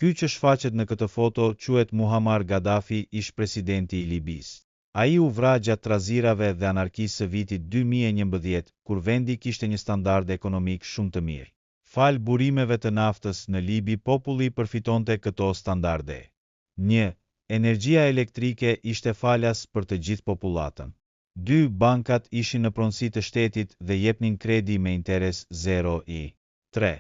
Ky që shfaqet në këtë foto quhet Muammar Gaddafi, ish presidenti i Libisë. Ai u vra gjatë trazirave dhe anarkisë së vitit 2011, kur vendi kishte një standard ekonomik shumë të mirë. Fal burimeve të naftës në Libi, populli përfitonte këto standarde. 1. Energjia elektrike ishte falas për të gjithë popullatën. 2. Bankat ishin në pronësi të shtetit dhe jepnin kredi me interes zero i. 3.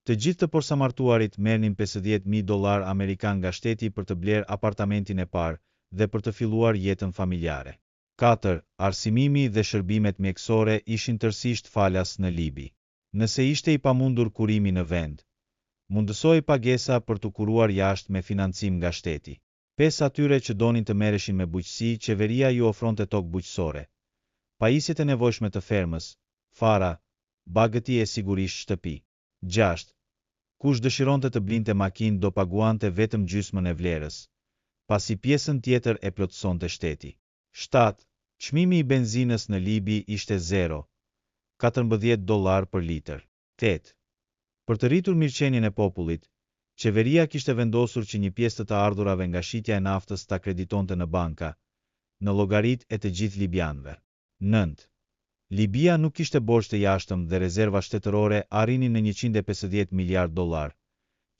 Të gjithë të posamartuarit merrnin $50,000 amerikan nga shteti për të blerë apartamentin e parë dhe për të filluar jetën familjare. 4. Arsimimi dhe shërbimet mjekësore ishin tërësisht falas në Libi. Nëse ishte i pamundur kurimi në vend, mundësoi pagesa për të kuruar jashtë me financim nga shteti. 5. Atyre që donin të merreshin me bujqësi, qeveria ju ofronte tokë bujqësore, pajisjet e nevojshme të fermës, fara, bagëti e sigurisht shtëpi. 6. Kush dëshironte të blinte makinë do paguante vetëm gjysmën e vlerës, pasi pjesën tjetër e plotësonte shteti. 7. Çmimi i benzinës në Libi ishte $0.14 për litër. 8. Për të rritur mirëqenien e popullit, qeveria kishte vendosur që një pjesë të ardhurave nga shitja e naftës ta kreditonte në banka, në llogaritë e të gjithë libianëve. 9. Libia nuk kishte borxh të jashtëm dhe rezerva shtetërore arrinin në $150 miliard,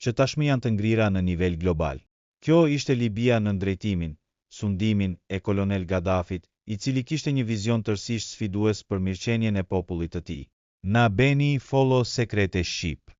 që tashmë janë të ngrira në nivel global. Kjo ishte Libia në drejtimin, sundimin e kolonel Gaddafit, i cili kishte një vizion tërësisht sfidues për mirëqenien e popullit të tij. Na beni follow Sekrete Shqip.